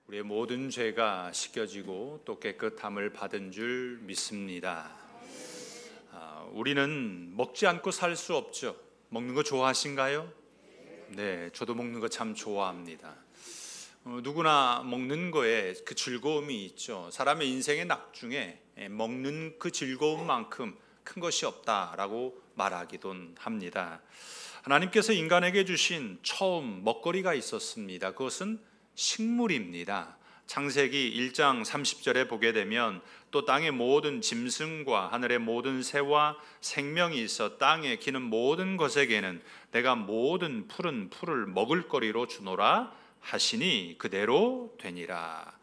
우리의 모든 죄가 씻겨지고 또 깨끗함을 받은 줄 믿습니다. 우리는 먹지 않고 살 수 없죠. 먹는 거 좋아하신가요? 네, 저도 먹는 거 참 좋아합니다. 누구나 먹는 거에 그 즐거움이 있죠. 사람의 인생의 낙중에 먹는 그 즐거움만큼 큰 것이 없다라고 말하기도 합니다. 하나님께서 인간에게 주신 처음 먹거리가 있었습니다. 그것은 식물입니다. 창세기 1장 30절에 보게 되면 또 땅의 모든 짐승과 하늘의 모든 새와 생명이 있어 땅에 기는 모든 것에게는 내가 모든 푸른 풀을 먹을 거리로 주노라 하시니 그대로 되니라.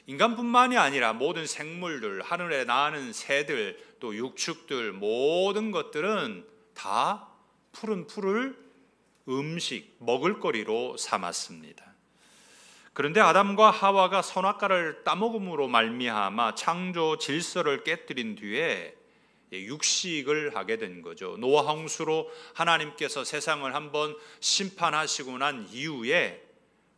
인간뿐만이 아니라 모든 생물들, 하늘에 나는 새들, 또 육축들, 모든 것들은 다 푸른 풀을 음식, 먹을 거리로 삼았습니다. 그런데 아담과 하와가 선악과를 따먹음으로 말미암아 창조 질서를 깨뜨린 뒤에 육식을 하게 된 거죠. 노아 홍수로 하나님께서 세상을 한번 심판하시고 난 이후에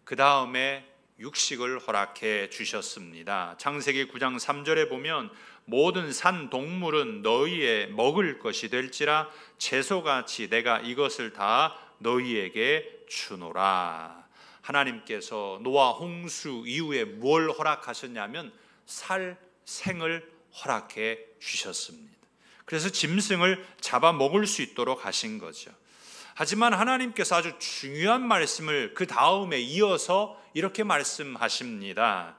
그 다음에 육식을 허락해 주셨습니다. 창세기 9장 3절에 보면 모든 산 동물은 너희의 먹을 것이 될지라 채소같이 내가 이것을 다 너희에게 주노라. 하나님께서 노아 홍수 이후에 뭘 허락하셨냐면 생을 허락해 주셨습니다. 그래서 짐승을 잡아 먹을 수 있도록 하신 거죠. 하지만 하나님께서 아주 중요한 말씀을 그 다음에 이어서 이렇게 말씀하십니다.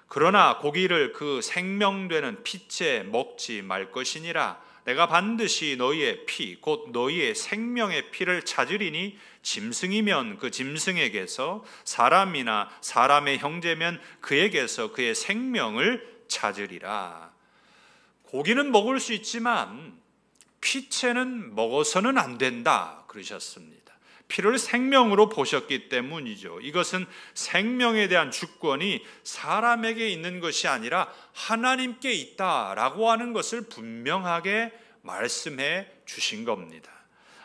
그러나 고기를 그 생명되는 피째 먹지 말 것이니라. 내가 반드시 너희의 피 곧 너희의 생명의 피를 찾으리니 짐승이면 그 짐승에게서 사람이나 사람의 형제면 그에게서 그의 생명을 찾으리라. 고기는 먹을 수 있지만 피체는 먹어서는 안 된다 그러셨습니다. 피를 생명으로 보셨기 때문이죠. 이것은 생명에 대한 주권이 사람에게 있는 것이 아니라 하나님께 있다라고 하는 것을 분명하게 말씀해 주신 겁니다.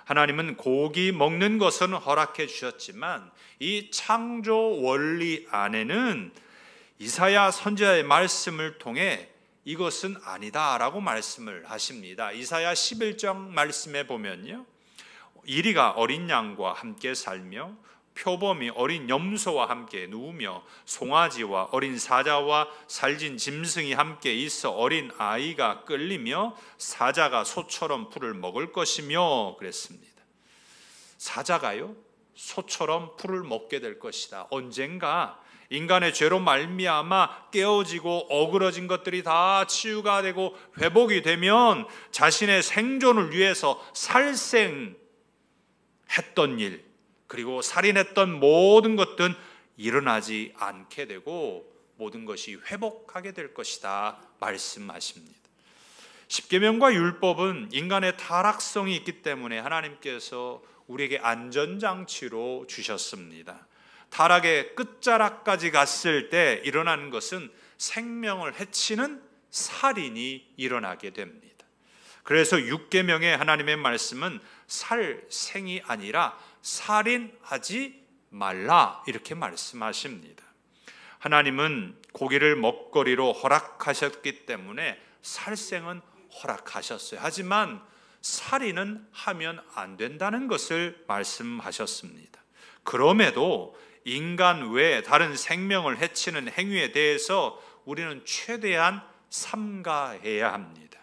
하나님은 고기 먹는 것은 허락해 주셨지만 이 창조 원리 안에는 이사야 선지자의 말씀을 통해 이것은 아니다라고 말씀을 하십니다. 이사야 11장 말씀에 보면요, 이리가 어린 양과 함께 살며 표범이 어린 염소와 함께 누우며 송아지와 어린 사자와 살진 짐승이 함께 있어 어린 아이가 끌리며 사자가 소처럼 풀을 먹을 것이며 그랬습니다. 사자가요, 소처럼 풀을 먹게 될 것이다. 언젠가 인간의 죄로 말미암아 깨어지고 어그러진 것들이 다 치유가 되고 회복이 되면 자신의 생존을 위해서 살생했던 일, 그리고 살인했던 모든 것들은 일어나지 않게 되고 모든 것이 회복하게 될 것이다 말씀하십니다. 십계명과 율법은 인간의 타락성이 있기 때문에 하나님께서 우리에게 안전장치로 주셨습니다. 타락의 끝자락까지 갔을 때 일어나는 것은 생명을 해치는 살인이 일어나게 됩니다. 그래서 6계명의 하나님의 말씀은 살생이 아니라 살인하지 말라 이렇게 말씀하십니다. 하나님은 고기를 먹거리로 허락하셨기 때문에 살생은 허락하셨어요. 하지만 살인은 하면 안 된다는 것을 말씀하셨습니다. 그럼에도 인간 외에 다른 생명을 해치는 행위에 대해서 우리는 최대한 삼가해야 합니다.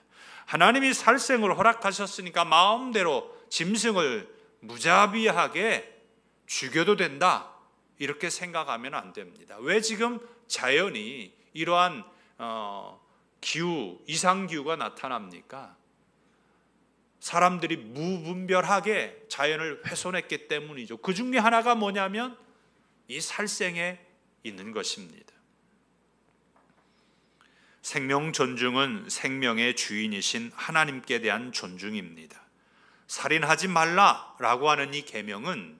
하나님이 살생을 허락하셨으니까 마음대로 짐승을 무자비하게 죽여도 된다 이렇게 생각하면 안 됩니다. 왜 지금 자연이 이러한 기후, 이상기후가 나타납니까? 사람들이 무분별하게 자연을 훼손했기 때문이죠. 그 중에 하나가 뭐냐면 이 살생에 있는 것입니다. 생명 존중은 생명의 주인이신 하나님께 대한 존중입니다. 살인하지 말라라고 하는 이 계명은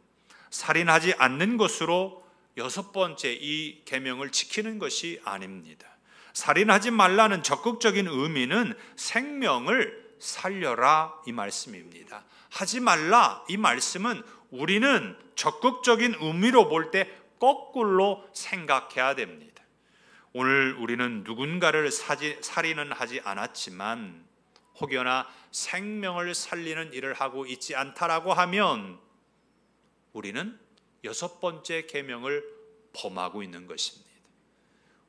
살인하지 않는 것으로 6번째 이 계명을 지키는 것이 아닙니다. 살인하지 말라는 적극적인 의미는 생명을 살려라 이 말씀입니다. 하지 말라 이 말씀은 우리는 적극적인 의미로 볼 때 거꾸로 생각해야 됩니다. 오늘 우리는 누군가를 살인은 하지 않았지만 혹여나 생명을 살리는 일을 하고 있지 않다라고 하면 우리는 6번째 계명을 범하고 있는 것입니다.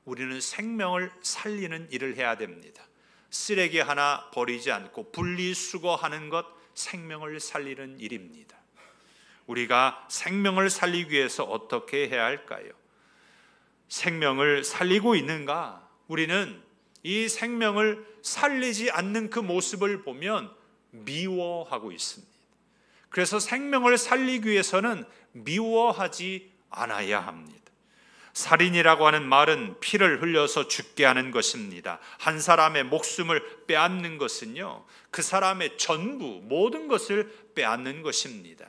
우리는 생명을 살리는 일을 해야 됩니다. 쓰레기 하나 버리지 않고 분리수거하는 것 생명을 살리는 일입니다. 우리가 생명을 살리기 위해서 어떻게 해야 할까요? 생명을 살리고 있는가? 우리는 이 생명을 살리지 않는 그 모습을 보면 미워하고 있습니다. 그래서 생명을 살리기 위해서는 미워하지 않아야 합니다. 살인이라고 하는 말은 피를 흘려서 죽게 하는 것입니다. 한 사람의 목숨을 빼앗는 것은요, 그 사람의 전부 모든 것을 빼앗는 것입니다.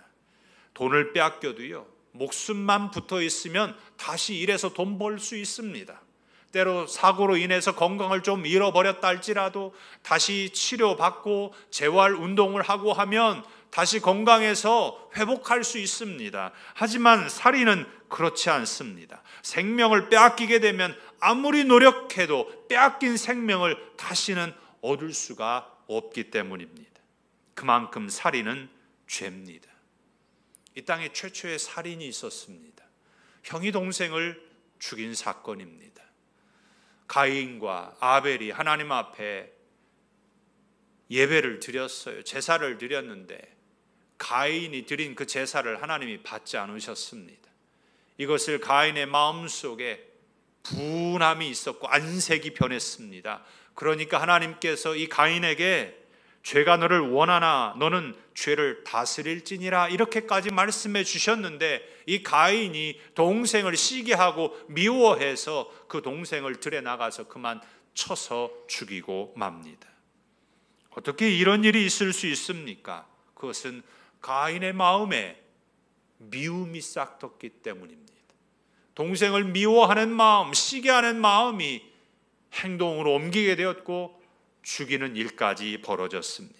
돈을 빼앗겨도요, 목숨만 붙어 있으면 다시 일해서 돈 벌 수 있습니다. 때로 사고로 인해서 건강을 좀 잃어버렸다 할지라도 다시 치료받고 재활 운동을 하고 하면 다시 건강해서 회복할 수 있습니다. 하지만 살인은 그렇지 않습니다. 생명을 빼앗기게 되면 아무리 노력해도 빼앗긴 생명을 다시는 얻을 수가 없기 때문입니다. 그만큼 살인은 죄입니다. 이 땅에 최초의 살인이 있었습니다. 형이 동생을 죽인 사건입니다. 가인과 아벨이 하나님 앞에 예배를 드렸어요. 제사를 드렸는데 가인이 드린 그 제사를 하나님이 받지 않으셨습니다. 이것을 가인의 마음속에 분함이 있었고 안색이 변했습니다. 그러니까 하나님께서 이 가인에게 죄가 너를 원하나 너는 죄를 다스릴지니라 이렇게까지 말씀해 주셨는데 이 가인이 동생을 시기하고 미워해서 그 동생을 들에 나가서 그만 쳐서 죽이고 맙니다. 어떻게 이런 일이 있을 수 있습니까? 그것은 가인의 마음에 미움이 싹텄기 때문입니다. 동생을 미워하는 마음, 시기하는 마음이 행동으로 옮기게 되었고 죽이는 일까지 벌어졌습니다.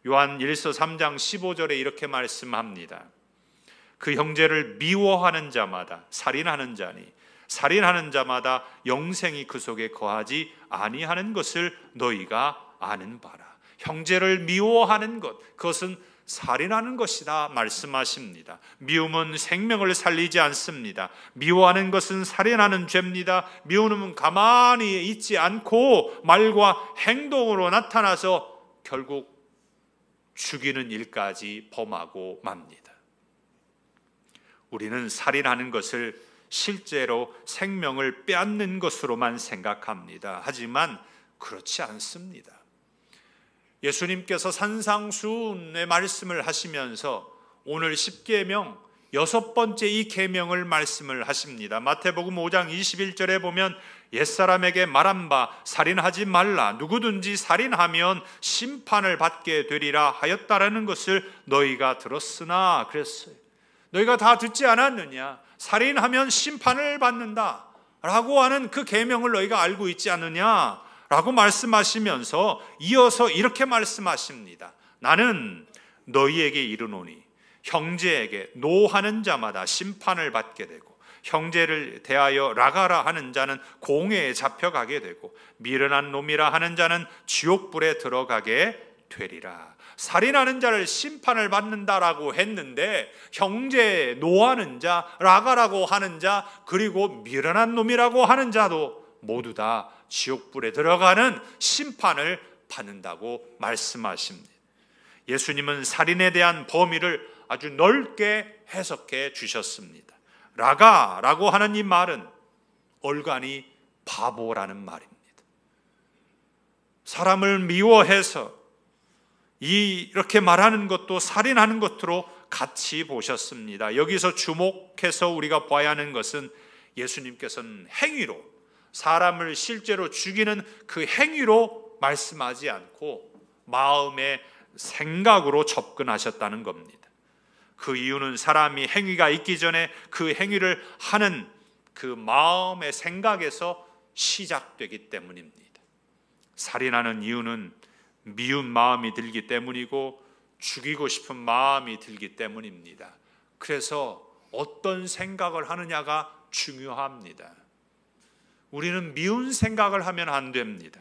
요한 1서 3장 15절에 이렇게 말씀합니다. 그 형제를 미워하는 자마다 살인하는 자니 살인하는 자마다 영생이 그 속에 거하지 아니하는 것을 너희가 아는 바라. 형제를 미워하는 것, 그것은 살인하는 것이다 말씀하십니다. 미움은 생명을 살리지 않습니다. 미워하는 것은 살인하는 죄입니다. 미움은 가만히 있지 않고 말과 행동으로 나타나서 결국 죽이는 일까지 범하고 맙니다. 우리는 살인하는 것을 실제로 생명을 빼앗는 것으로만 생각합니다. 하지만 그렇지 않습니다. 예수님께서 산상수훈의 말씀을 하시면서 오늘 10계명 6번째 이 계명을 말씀을 하십니다. 마태복음 5장 21절에 보면 옛사람에게 말한 바 살인하지 말라, 누구든지 살인하면 심판을 받게 되리라 하였다라는 것을 너희가 들었으나 그랬어요. 너희가 다 듣지 않았느냐? 살인하면 심판을 받는다 라고 하는 그 계명을 너희가 알고 있지 않느냐? 라고 말씀하시면서 이어서 이렇게 말씀하십니다. 나는 너희에게 이르노니 형제에게 노하는 자마다 심판을 받게 되고 형제를 대하여 라가라 하는 자는 공회에 잡혀가게 되고 미련한 놈이라 하는 자는 지옥불에 들어가게 되리라. 살인하는 자를 심판을 받는다라고 했는데 형제 노하는 자, 라가라고 하는 자, 그리고 미련한 놈이라고 하는 자도 모두 다 지옥불에 들어가는 심판을 받는다고 말씀하십니다. 예수님은 살인에 대한 범위를 아주 넓게 해석해 주셨습니다. 라가라고 하는 이 말은 얼간이 바보라는 말입니다. 사람을 미워해서 이렇게 말하는 것도 살인하는 것으로 같이 보셨습니다. 여기서 주목해서 우리가 봐야 하는 것은 예수님께서는 행위로, 사람을 실제로 죽이는 그 행위로 말씀하지 않고 마음의 생각으로 접근하셨다는 겁니다. 그 이유는 사람이 행위가 있기 전에 그 행위를 하는 그 마음의 생각에서 시작되기 때문입니다. 살인하는 이유는 미운 마음이 들기 때문이고 죽이고 싶은 마음이 들기 때문입니다. 그래서 어떤 생각을 하느냐가 중요합니다. 우리는 미운 생각을 하면 안 됩니다.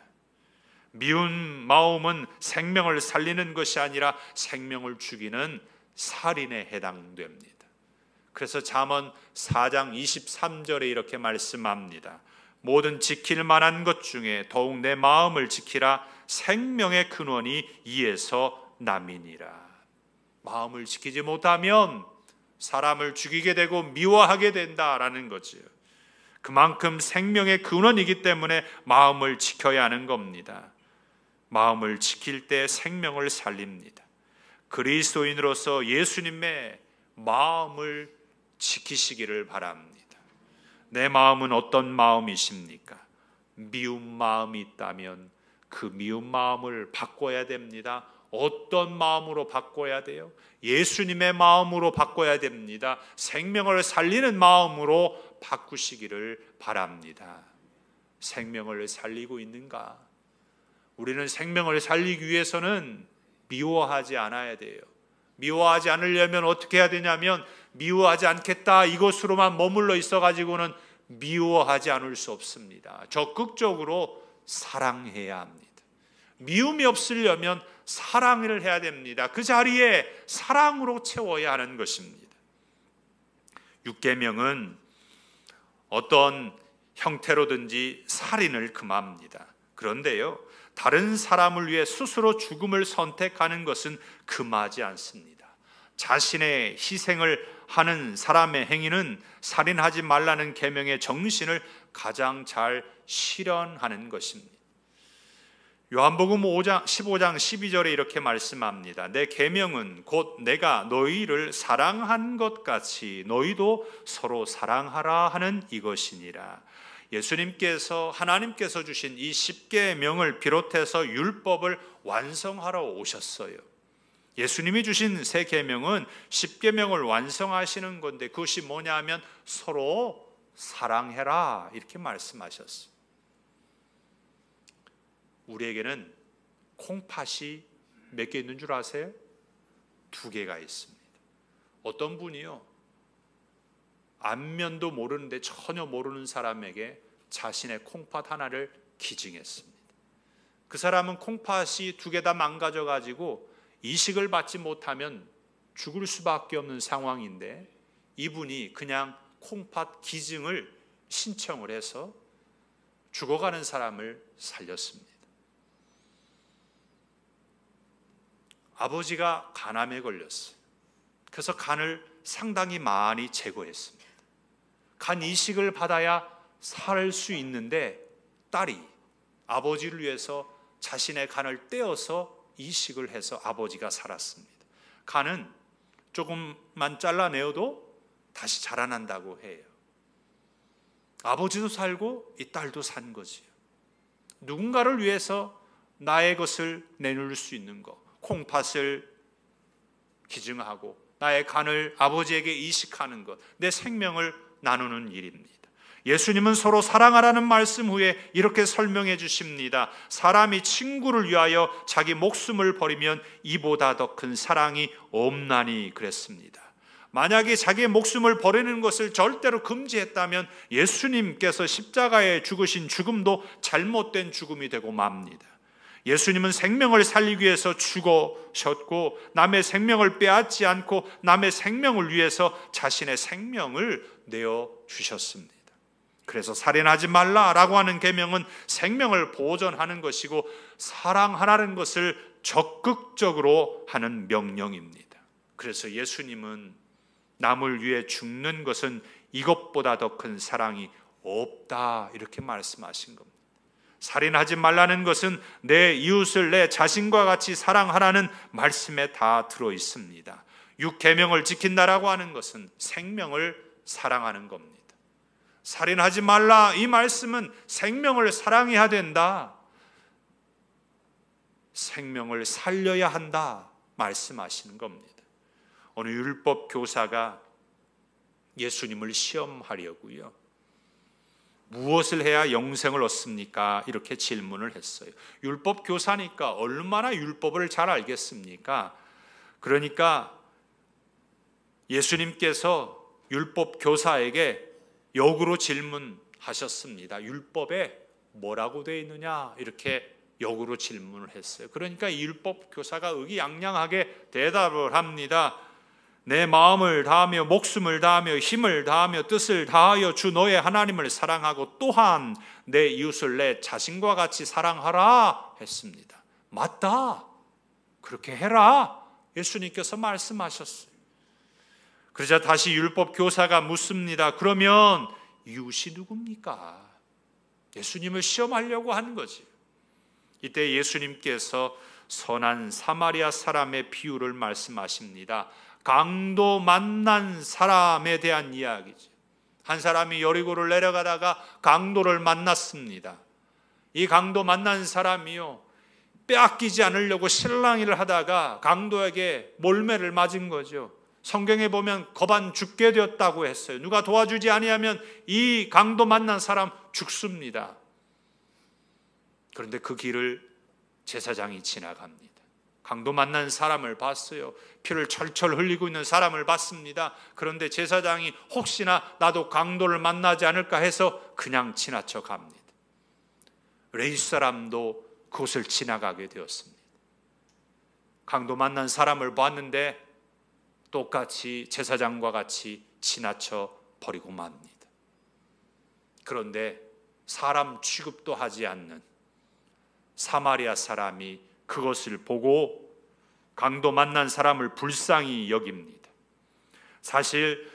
미운 마음은 생명을 살리는 것이 아니라 생명을 죽이는 살인에 해당됩니다. 그래서 잠언 4장 23절에 이렇게 말씀합니다. 모든 지킬 만한 것 중에 더욱 내 마음을 지키라. 생명의 근원이 이에서 남이니라. 마음을 지키지 못하면 사람을 죽이게 되고 미워하게 된다라는 거지요. 그만큼 생명의 근원이기 때문에 마음을 지켜야 하는 겁니다. 마음을 지킬 때 생명을 살립니다. 그리스도인으로서 예수님의 마음을 지키시기를 바랍니다. 내 마음은 어떤 마음이십니까? 미운 마음이 있다면 그 미운 마음을 바꿔야 됩니다. 어떤 마음으로 바꿔야 돼요? 예수님의 마음으로 바꿔야 됩니다. 생명을 살리는 마음으로 바꾸시기를 바랍니다. 생명을 살리고 있는가? 우리는 생명을 살리기 위해서는 미워하지 않아야 돼요. 미워하지 않으려면 어떻게 해야 되냐면 미워하지 않겠다 이것으로만 머물러 있어가지고는 미워하지 않을 수 없습니다. 적극적으로 사랑해야 합니다. 미움이 없으려면 사랑을 해야 됩니다. 그 자리에 사랑으로 채워야 하는 것입니다. 6계명은 어떤 형태로든지 살인을 금합니다. 그런데요, 다른 사람을 위해 스스로 죽음을 선택하는 것은 금하지 않습니다. 자신의 희생을 하는 사람의 행위는 살인하지 말라는 계명의 정신을 가장 잘 실현하는 것입니다. 요한복음 15장 12절에 이렇게 말씀합니다. 내 계명은 곧 내가 너희를 사랑한 것 같이 너희도 서로 사랑하라 하는 이것이니라. 예수님께서 하나님께서 주신 이 10계명을 비롯해서 율법을 완성하러 오셨어요. 예수님이 주신 새 계명은 10계명을 완성하시는 건데 그것이 뭐냐 하면 서로 사랑해라 이렇게 말씀하셨어요. 우리에게는 콩팥이 몇 개 있는 줄 아세요? 2개가 있습니다. 어떤 분이요, 안면도 모르는데 전혀 모르는 사람에게 자신의 콩팥 하나를 기증했습니다. 그 사람은 콩팥이 2개 다 망가져 가지고 이식을 받지 못하면 죽을 수밖에 없는 상황인데 이분이 그냥 콩팥 기증을 신청을 해서 죽어가는 사람을 살렸습니다. 아버지가 간암에 걸렸어요. 그래서 간을 상당히 많이 제거했습니다. 간 이식을 받아야 살 수 있는데 딸이 아버지를 위해서 자신의 간을 떼어서 이식을 해서 아버지가 살았습니다. 간은 조금만 잘라내어도 다시 자라난다고 해요. 아버지도 살고 이 딸도 산 거지요. 누군가를 위해서 나의 것을 내놓을 수 있는 것, 콩팥을 기증하고 나의 간을 아버지에게 이식하는 것, 내 생명을 나누는 일입니다. 예수님은 서로 사랑하라는 말씀 후에 이렇게 설명해 주십니다. 사람이 친구를 위하여 자기 목숨을 버리면 이보다 더 큰 사랑이 없나니 그랬습니다. 만약에 자기의 목숨을 버리는 것을 절대로 금지했다면 예수님께서 십자가에 죽으신 죽음도 잘못된 죽음이 되고 맙니다. 예수님은 생명을 살리기 위해서 죽으셨고 남의 생명을 빼앗지 않고 남의 생명을 위해서 자신의 생명을 내어주셨습니다. 그래서 살인하지 말라라고 하는 계명은 생명을 보존하는 것이고 사랑하라는 것을 적극적으로 하는 명령입니다. 그래서 예수님은 남을 위해 죽는 것은 이것보다 더 큰 사랑이 없다 이렇게 말씀하신 겁니다. 살인하지 말라는 것은 내 이웃을 내 자신과 같이 사랑하라는 말씀에 다 들어 있습니다. 6계명을 지킨다라고 하는 것은 생명을 사랑하는 겁니다. 살인하지 말라 이 말씀은 생명을 사랑해야 된다, 생명을 살려야 한다 말씀하시는 겁니다. 어느 율법 교사가 예수님을 시험하려고요, 무엇을 해야 영생을 얻습니까? 이렇게 질문을 했어요. 율법 교사니까 얼마나 율법을 잘 알겠습니까? 그러니까 예수님께서 율법 교사에게 역으로 질문하신 하셨습니다. 율법에 뭐라고 되어 있느냐 이렇게 역으로 질문을 했어요. 그러니까 이 율법 교사가 의기양양하게 대답을 합니다. 내 마음을 다하며 목숨을 다하며 힘을 다하며 뜻을 다하여 주 너의 하나님을 사랑하고 또한 내 이웃을 내 자신과 같이 사랑하라 했습니다. 맞다. 그렇게 해라. 예수님께서 말씀하셨어요. 그러자 다시 율법 교사가 묻습니다. 그러면 이웃이 누굽니까? 예수님을 시험하려고 하는 거지. 이때 예수님께서 선한 사마리아 사람의 비유를 말씀하십니다. 강도 만난 사람에 대한 이야기죠. 한 사람이 여리고를 내려가다가 강도를 만났습니다. 이 강도 만난 사람이요, 빼앗기지 않으려고 실랑이를 하다가 강도에게 몰매를 맞은 거죠. 성경에 보면 거반 죽게 되었다고 했어요. 누가 도와주지 아니하면 이 강도 만난 사람 죽습니다. 그런데 그 길을 제사장이 지나갑니다. 강도 만난 사람을 봤어요. 피를 철철 흘리고 있는 사람을 봤습니다. 그런데 제사장이 혹시나 나도 강도를 만나지 않을까 해서 그냥 지나쳐 갑니다. 레위 사람도 그곳을 지나가게 되었습니다. 강도 만난 사람을 봤는데 똑같이 제사장과 같이 지나쳐 버리고 맙니다. 그런데 사람 취급도 하지 않는 사마리아 사람이 그것을 보고 강도 만난 사람을 불쌍히 여깁니다. 사실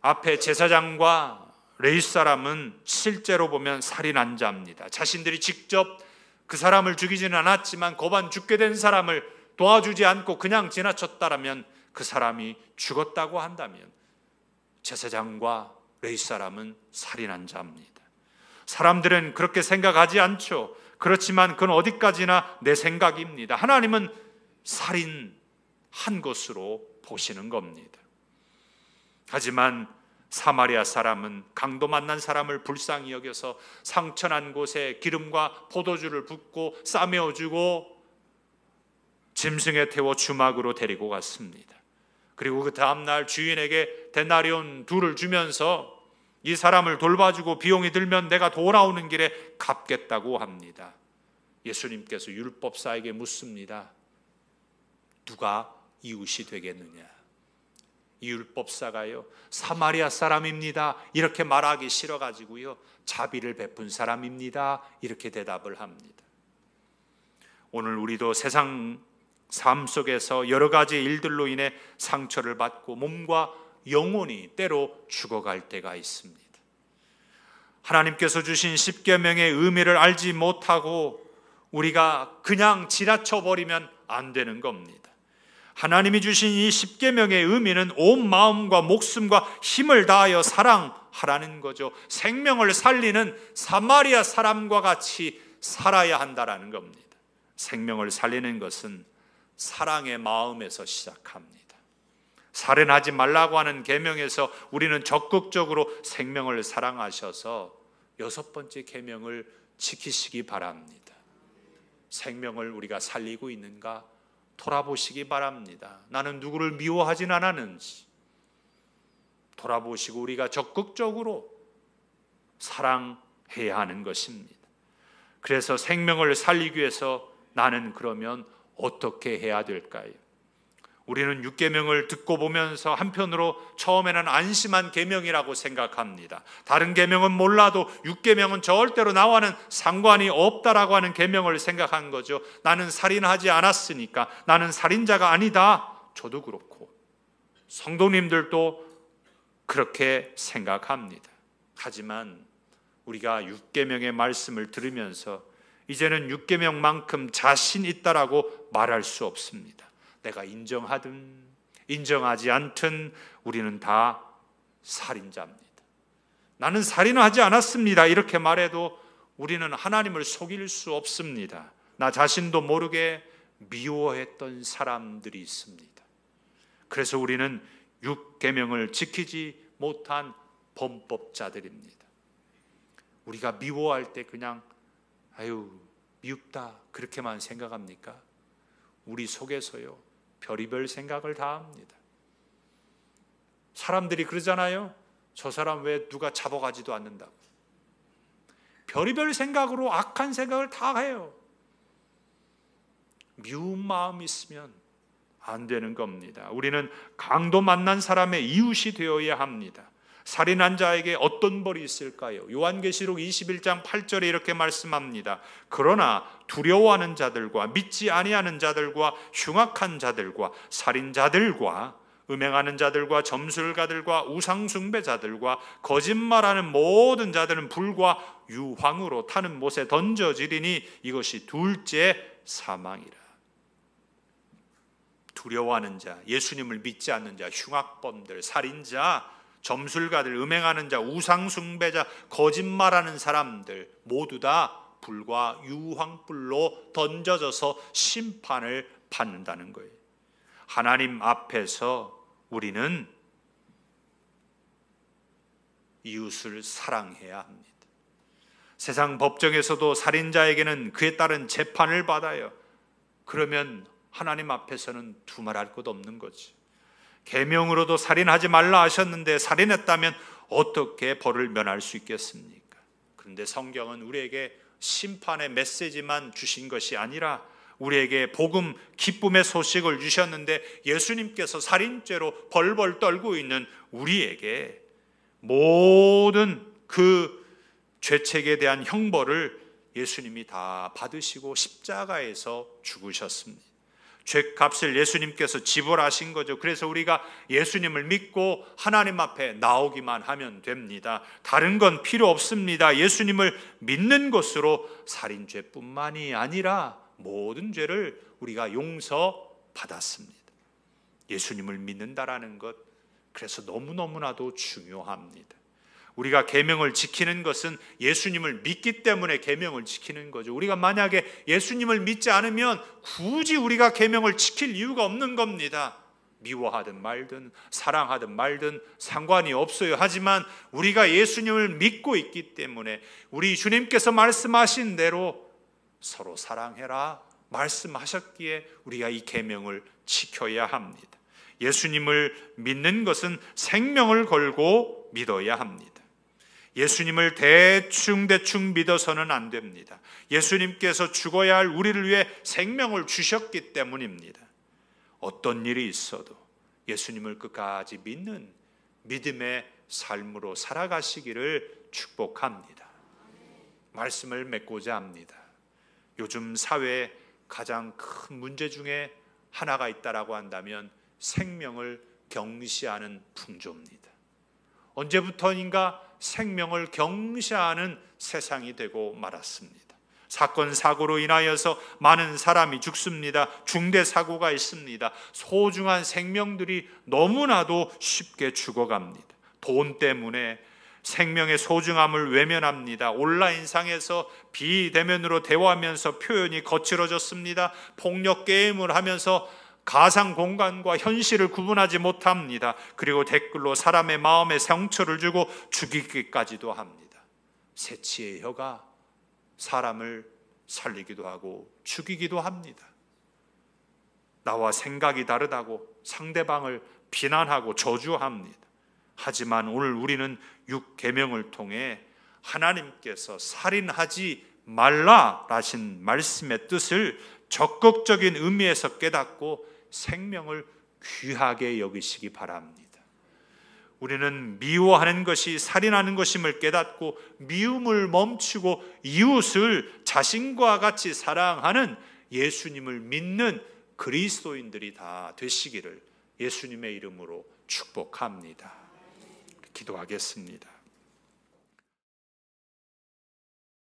앞에 제사장과 레위 사람은 실제로 보면 살인한 자입니다. 자신들이 직접 그 사람을 죽이지는 않았지만 고반 죽게 된 사람을 도와주지 않고 그냥 지나쳤다라면, 그 사람이 죽었다고 한다면 제사장과 레위 사람은 살인한 자입니다. 사람들은 그렇게 생각하지 않죠. 그렇지만 그건 어디까지나 내 생각입니다. 하나님은 살인한 것으로 보시는 겁니다. 하지만 사마리아 사람은 강도 만난 사람을 불쌍히 여겨서 상처난 곳에 기름과 포도주를 붓고 싸매어주고 짐승에 태워 주막으로 데리고 갔습니다. 그리고 그 다음날 주인에게 데나리온 2를 주면서 이 사람을 돌봐주고 비용이 들면 내가 돌아오는 길에 갚겠다고 합니다. 예수님께서 율법사에게 묻습니다. 누가 이웃이 되겠느냐? 이 율법사가요, 사마리아 사람입니다 이렇게 말하기 싫어가지고요, 자비를 베푼 사람입니다 이렇게 대답을 합니다. 오늘 우리도 세상 삶 속에서 여러 가지 일들로 인해 상처를 받고 몸과 영혼이 때로 죽어갈 때가 있습니다. 하나님께서 주신 십계명의 의미를 알지 못하고 우리가 그냥 지나쳐버리면 안 되는 겁니다. 하나님이 주신 이 십계명의 의미는 온 마음과 목숨과 힘을 다하여 사랑하라는 거죠. 생명을 살리는 사마리아 사람과 같이 살아야 한다라는 겁니다. 생명을 살리는 것은 사랑의 마음에서 시작합니다. 살인하지 말라고 하는 계명에서 우리는 적극적으로 생명을 사랑하셔서 6번째 계명을 지키시기 바랍니다. 생명을 우리가 살리고 있는가 돌아보시기 바랍니다. 나는 누구를 미워하진 않았는지 돌아보시고 우리가 적극적으로 사랑해야 하는 것입니다. 그래서 생명을 살리기 위해서 나는 그러면 어떻게 해야 될까요? 우리는 6계명을 듣고 보면서 한편으로 처음에는 안심한 계명이라고 생각합니다. 다른 계명은 몰라도 6계명은 절대로 나와는 상관이 없다라고 하는 계명을 생각한 거죠. 나는 살인하지 않았으니까 나는 살인자가 아니다. 저도 그렇고 성도님들도 그렇게 생각합니다. 하지만 우리가 6계명의 말씀을 들으면서 이제는 6계명만큼 자신 있다라고 말할 수 없습니다. 내가 인정하든 인정하지 않든 우리는 다 살인자입니다. 나는 살인을 하지 않았습니다 이렇게 말해도 우리는 하나님을 속일 수 없습니다. 나 자신도 모르게 미워했던 사람들이 있습니다. 그래서 우리는 6계명을 지키지 못한 범법자들입니다. 우리가 미워할 때 그냥 아유 미흡다 그렇게만 생각합니까? 우리 속에서요 별의별 생각을 다 합니다. 사람들이 그러잖아요. 저 사람 왜 누가 잡아가지도 않는다고. 별의별 생각으로 악한 생각을 다 해요. 미운 마음이 있으면 안 되는 겁니다. 우리는 강도 만난 사람의 이웃이 되어야 합니다. 살인한 자에게 어떤 벌이 있을까요? 요한계시록 21장 8절에 이렇게 말씀합니다. 그러나 두려워하는 자들과 믿지 아니하는 자들과 흉악한 자들과 살인자들과 음행하는 자들과 점술가들과 우상숭배자들과 거짓말하는 모든 자들은 불과 유황으로 타는 못에 던져지리니 이것이 둘째 사망이라. 두려워하는 자, 예수님을 믿지 않는 자, 흉악범들, 살인자, 점술가들, 음행하는 자, 우상숭배자, 거짓말하는 사람들 모두 다 불과 유황불로 던져져서 심판을 받는다는 거예요. 하나님 앞에서 우리는 이웃을 사랑해야 합니다. 세상 법정에서도 살인자에게는 그에 따른 재판을 받아요. 그러면 하나님 앞에서는 두말할 것 없는 거지. 계명으로도 살인하지 말라 하셨는데 살인했다면 어떻게 벌을 면할 수 있겠습니까? 그런데 성경은 우리에게 심판의 메시지만 주신 것이 아니라 우리에게 복음, 기쁨의 소식을 주셨는데 예수님께서 살인죄로 벌벌 떨고 있는 우리에게 모든 그 죄책에 대한 형벌을 예수님이 다 받으시고 십자가에서 죽으셨습니다. 죄값을 예수님께서 지불하신 거죠. 그래서 우리가 예수님을 믿고 하나님 앞에 나오기만 하면 됩니다. 다른 건 필요 없습니다. 예수님을 믿는 것으로 살인죄뿐만이 아니라 모든 죄를 우리가 용서받았습니다. 예수님을 믿는다라는 것, 그래서 너무너무나도 중요합니다. 우리가 계명을 지키는 것은 예수님을 믿기 때문에 계명을 지키는 거죠. 우리가 만약에 예수님을 믿지 않으면 굳이 우리가 계명을 지킬 이유가 없는 겁니다. 미워하든 말든 사랑하든 말든 상관이 없어요. 하지만 우리가 예수님을 믿고 있기 때문에 우리 주님께서 말씀하신 대로 서로 사랑해라 말씀하셨기에 우리가 이 계명을 지켜야 합니다. 예수님을 믿는 것은 생명을 걸고 믿어야 합니다. 예수님을 대충 믿어서는 안 됩니다. 예수님께서 죽어야 할 우리를 위해 생명을 주셨기 때문입니다. 어떤 일이 있어도 예수님을 끝까지 믿는 믿음의 삶으로 살아가시기를 축복합니다. 말씀을 맺고자 합니다. 요즘 사회에 가장 큰 문제 중에 하나가 있다라고 한다면 생명을 경시하는 풍조입니다. 언제부터인가 생명을 경시하는 세상이 되고 말았습니다. 사건 사고로 인하여서 많은 사람이 죽습니다. 중대 사고가 있습니다. 소중한 생명들이 너무나도 쉽게 죽어갑니다. 돈 때문에 생명의 소중함을 외면합니다. 온라인상에서 비대면으로 대화하면서 표현이 거칠어졌습니다. 폭력 게임을 하면서 가상 공간과 현실을 구분하지 못합니다. 그리고 댓글로 사람의 마음에 상처를 주고 죽이기까지도 합니다. 새치의 혀가 사람을 살리기도 하고 죽이기도 합니다. 나와 생각이 다르다고 상대방을 비난하고 저주합니다. 하지만 오늘 우리는 6계명을 통해 하나님께서 살인하지 말라 하신 말씀의 뜻을 적극적인 의미에서 깨닫고 생명을 귀하게 여기시기 바랍니다. 우리는 미워하는 것이 살인하는 것임을 깨닫고 미움을 멈추고 이웃을 자신과 같이 사랑하는 예수님을 믿는 그리스도인들이 다 되시기를 예수님의 이름으로 축복합니다. 기도하겠습니다.